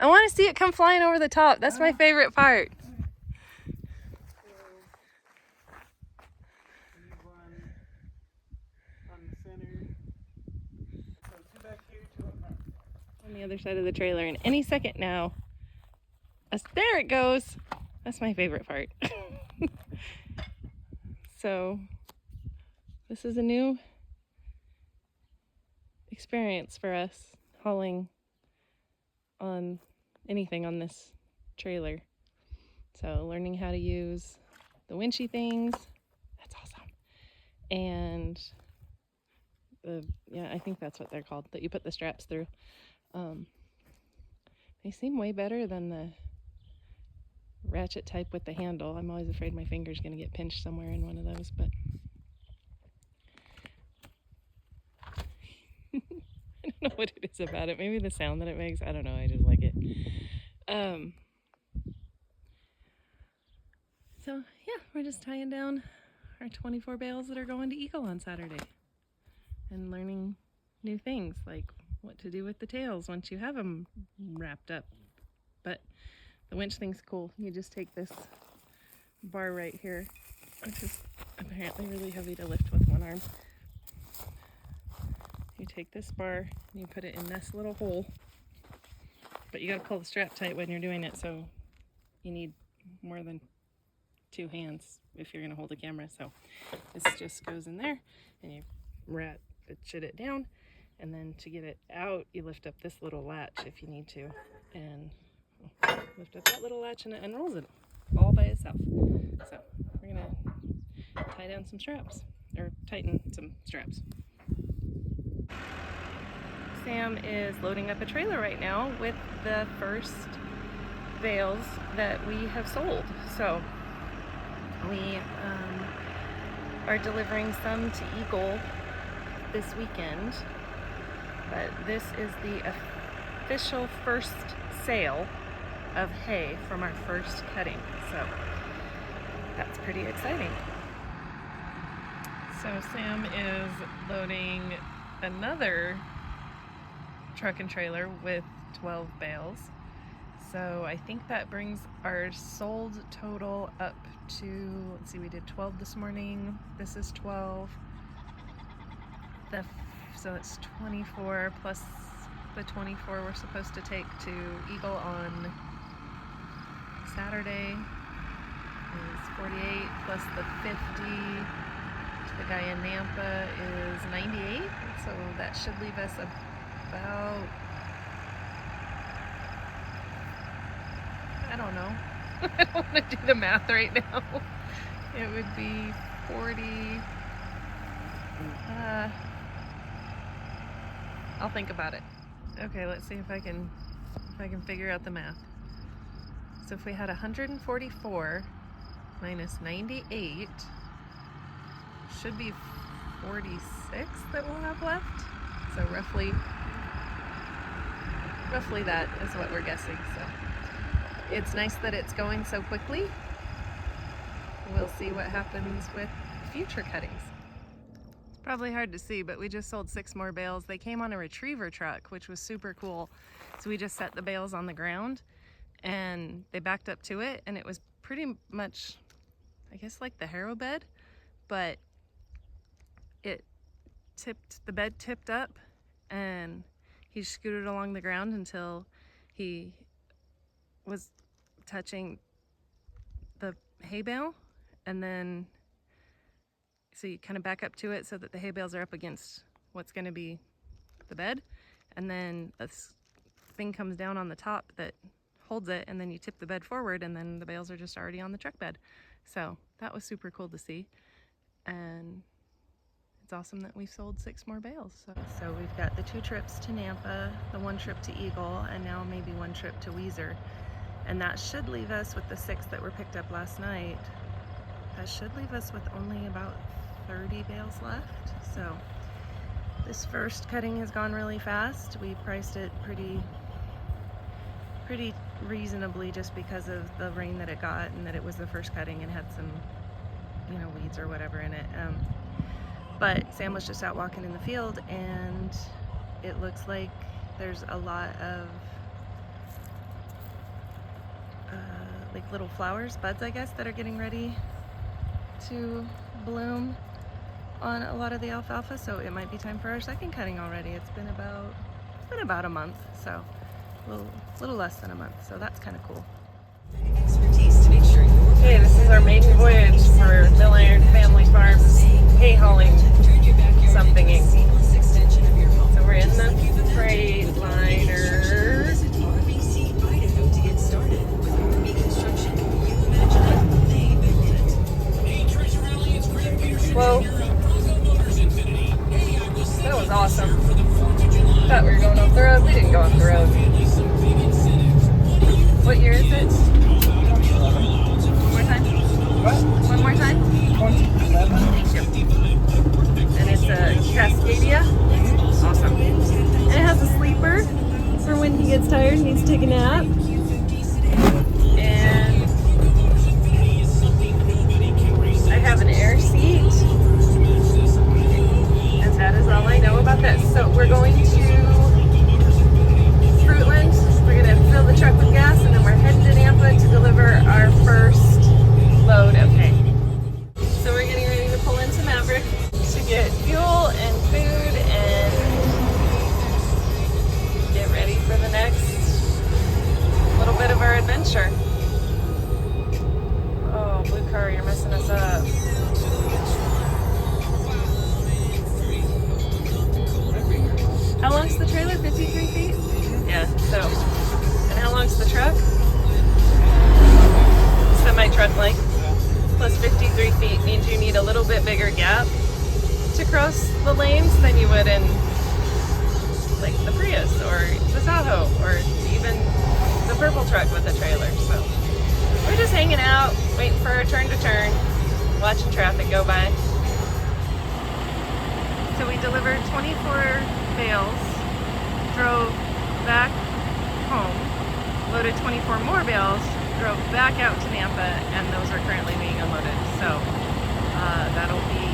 I want to see it come flying over the top. That's my favorite part. On the other side of the trailer, and any second now. There it goes. That's my favorite part. So this is a new experience for us, hauling on anything on this trailer. So learning how to use the winchy things, that's awesome. And I think that's what they're called, that you put the straps through. They seem way better than the ratchet type with the handle. I'm always afraid my finger's gonna get pinched somewhere in one of those, but I don't know what it is about it. Maybe the sound that it makes. I don't know. I just like it. So yeah, we're just tying down our 24 bales that are going to Eagle on Saturday, and learning new things like what to do with the tails once you have them wrapped up. But the winch thing's cool. You just take this bar right here, which is apparently really heavy to lift with one arm. You take this bar and you put it in this little hole, but you gotta pull the strap tight when you're doing it, so you need more than 2 hands if you're gonna hold a camera. So this just goes in there and you ratchet it down, and then to get it out you lift up this little latch if you need to, and lift up that little latch and it unrolls it all by itself. So we're gonna tie down some straps, or tighten some straps. Sam is loading up a trailer right now with the first bales that we have sold. So we are delivering some to Eagle this weekend, but this is the official first sale of hay from our first cutting, so that's pretty exciting. So Sam is loading another truck and trailer with 12 bales. So I think that brings our sold total up to, let's see, we did 12 this morning. This is 12. So it's 24 plus the 24 we're supposed to take to Eagle on Saturday is 48, plus the 50 to the guy in Nampa is 98. So that should leave us about, I don't know. I don't want to do the math right now. It would be 40. I'll think about it. Okay, let's see if I can figure out the math. So if we had 144 minus 98, should be 46 that we'll have left. So roughly that is what we're guessing. So it's nice that it's going so quickly. We'll see what happens with future cuttings. It's probably hard to see, but we just sold 6 more bales. They came on a retriever truck, which was super cool. So we just set the bales on the ground and they backed up to it, and it was pretty much, I guess, like the harrow bed, but the bed tipped up, and he scooted along the ground until he was touching the hay bale, and then so you kind of back up to it so that the hay bales are up against what's going to be the bed, and then a thing comes down on the top that holds it, and then you tip the bed forward, and then the bales are just already on the truck bed. So that was super cool to see, and it's awesome that we sold 6 more bales. So we've got the 2 trips to Nampa, the 1 trip to Eagle, and now maybe 1 trip to Weiser. And that should leave us with the 6 that were picked up last night. That should leave us with only about 30 bales left. So this first cutting has gone really fast. We priced it pretty reasonably just because of the rain that it got, and that it was the first cutting and had some, weeds or whatever in it. But Sam was just out walking in the field, and it looks like there's a lot of like little flowers, buds I guess, that are getting ready to bloom on a lot of the alfalfa, so it might be time for our second cutting already. It's been about a month, so a little less than a month, so that's kind of cool. Okay, this is our maiden voyage for Milliron Family Farm's hay hauling somethinging. So we're in the freight liner. Whoa. That was awesome. Thought we were going off the road. We didn't go off the road. What year is it? One more time? What? One more time? 2011. Thank you. And it's a Cascadia. Awesome. And it has a sleeper for when he gets tired and needs to take a nap. And I have an air seat. And that is all I know about this. So we're going to Fruitland. We're going to fill the truck with gas, and then we're heading to Nampa to deliver our first load of hay. So we're getting ready to pull into Maverick to get fuel and food and get ready for the next little bit of our adventure. Oh, blue car, you're messing us up. How long's the trailer? 53 feet? Yeah, so. And how long's the truck? Semi-truck length. Plus 53 feet means you need a little bit bigger gap to cross the lanes than you would in like the Prius or the Tahoe or even the purple truck with the trailer. So we're just hanging out, waiting for our turn to turn, watching traffic go by. So we delivered 24 bales, drove back home, loaded 24 more bales, drove back out to Nampa, and those are currently being unloaded. So that'll be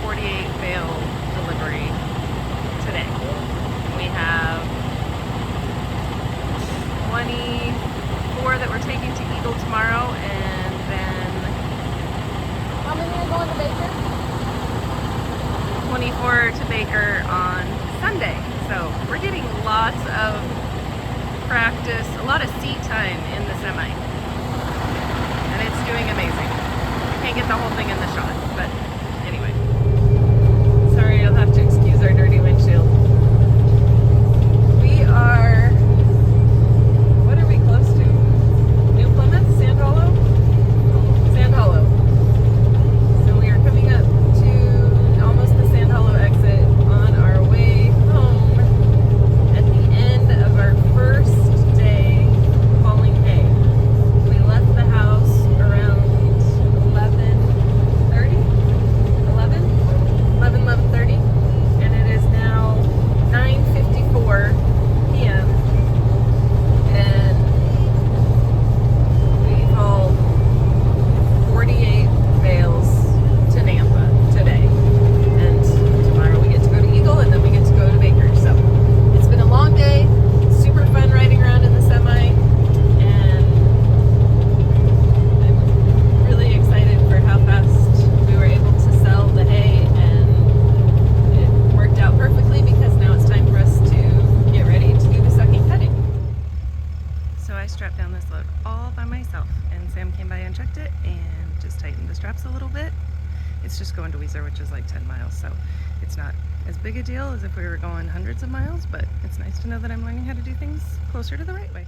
48 bale delivery today. We have 24 that we're taking to Eagle tomorrow, and then how many are going to Baker? 24 to Baker on Sunday. So we're getting lots of practice, a lot of seat time in the semi, and it's doing amazing. I can't get the whole thing in the shot, but anyway. Sorry, you'll have to excuse our dirty windshield. We are, what are we close to? New Plymouth? Sand Hollow? Sand Hollow. So we are coming up to almost the Sand Hollow exit on our way home at the end of our first day hauling hay. We left the house around 11:30, and it is now 9:54 p.m. and we hauled 48 bales to Nampa today, and tomorrow we get to go to Eagle, and then we get to go to Baker. So it's been a long day, super fun riding around in the semi, and I'm really excited for how fast we were able to sell the hay, and it worked out perfectly because now it's time for us to get ready to do the second cutting. So I strapped down this load all by myself, and Sam came by and checked it and just tightened the straps a little bit. It's just going to Weezer, which is like 10 miles, so it's not as big a deal as if we were going hundreds of miles, but it's nice to know that I'm learning how to do things closer to the right way.